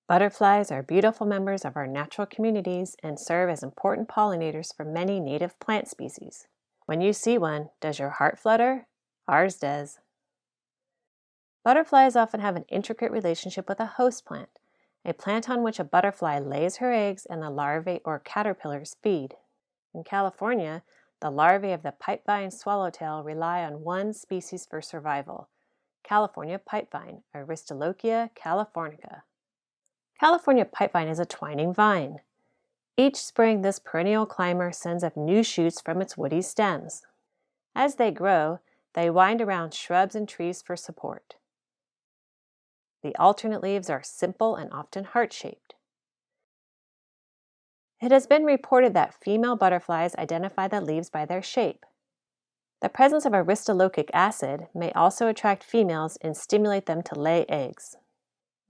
Butterflies are beautiful members of our natural communities and serve as important pollinators for many native plant species. When you see one, does your heart flutter? Ours does. Butterflies often have an intricate relationship with a host plant, a plant on which a butterfly lays her eggs and the larvae or caterpillars feed. In California, the larvae of the pipevine swallowtail rely on one species for survival, California pipevine, Aristolochia californica. California pipevine is a twining vine. Each spring, this perennial climber sends up new shoots from its woody stems. As they grow, they wind around shrubs and trees for support. The alternate leaves are simple and often heart-shaped. It has been reported that female butterflies identify the leaves by their shape. The presence of aristolochic acid may also attract females and stimulate them to lay eggs.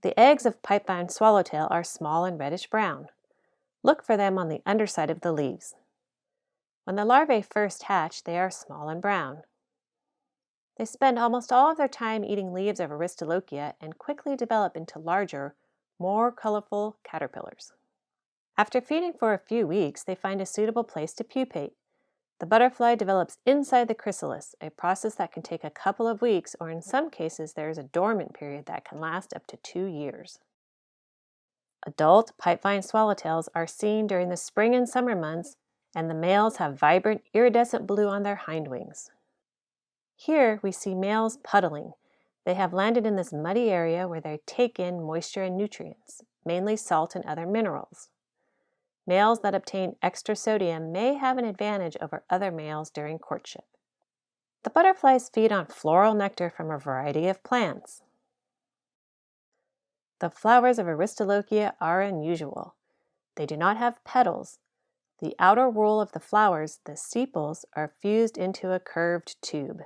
The eggs of pipevine swallowtail are small and reddish-brown. Look for them on the underside of the leaves. When the larvae first hatch, they are small and brown. They spend almost all of their time eating leaves of Aristolochia and quickly develop into larger, more colorful caterpillars. After feeding for a few weeks, they find a suitable place to pupate. The butterfly develops inside the chrysalis, a process that can take a couple of weeks, or in some cases there is a dormant period that can last up to 2 years. Adult pipevine swallowtails are seen during the spring and summer months, and the males have vibrant iridescent blue on their hindwings. Here we see males puddling. They have landed in this muddy area where they take in moisture and nutrients, mainly salt and other minerals. Males that obtain extra sodium may have an advantage over other males during courtship. The butterflies feed on floral nectar from a variety of plants. The flowers of Aristolochia are unusual. They do not have petals. The outer whorl of the flowers, the sepals, are fused into a curved tube.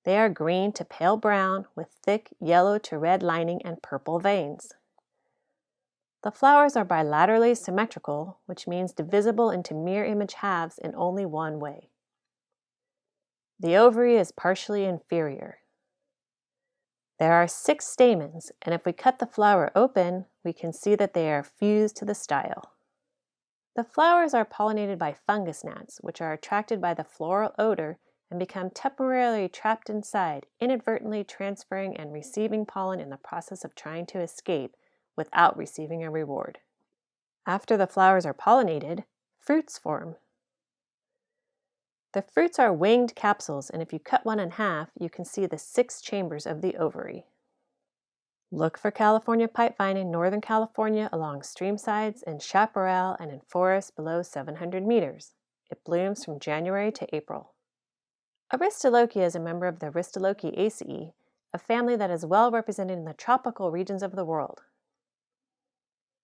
They are green to pale brown with thick yellow to red lining and purple veins. The flowers are bilaterally symmetrical, which means divisible into mirror image halves in only one way. The ovary is partially inferior. There are 6 stamens, and if we cut the flower open, we can see that they are fused to the style. The flowers are pollinated by fungus gnats, which are attracted by the floral odor and become temporarily trapped inside, inadvertently transferring and receiving pollen in the process of trying to escape without receiving a reward. After the flowers are pollinated, fruits form. The fruits are winged capsules, and if you cut one in half, you can see the 6 chambers of the ovary. Look for California pipevine in Northern California along streamsides, in chaparral, and in forests below 700 meters. It blooms from January to April. Aristolochia is a member of the Aristolochiaceae, a family that is well represented in the tropical regions of the world.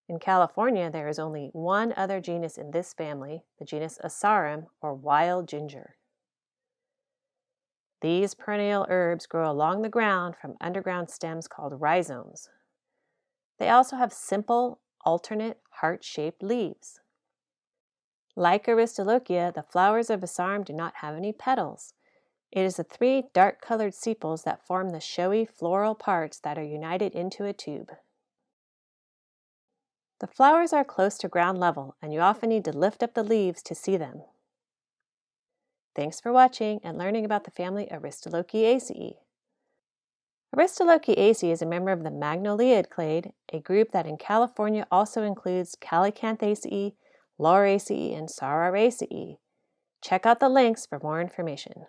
In California, there is only one other genus in this family, the genus Asarum, or wild ginger. These perennial herbs grow along the ground from underground stems called rhizomes. They also have simple, alternate, heart-shaped leaves. Like Aristolochia, the flowers of Asarum do not have any petals. It is the 3 dark-colored sepals that form the showy floral parts that are united into a tube. The flowers are close to ground level, and you often need to lift up the leaves to see them. Thanks for watching and learning about the family Aristolochiaceae. Aristolochiaceae is a member of the Magnoliid clade, a group that in California also includes Calicanthaceae, Lauraceae, and Sauraraceae. Check out the links for more information.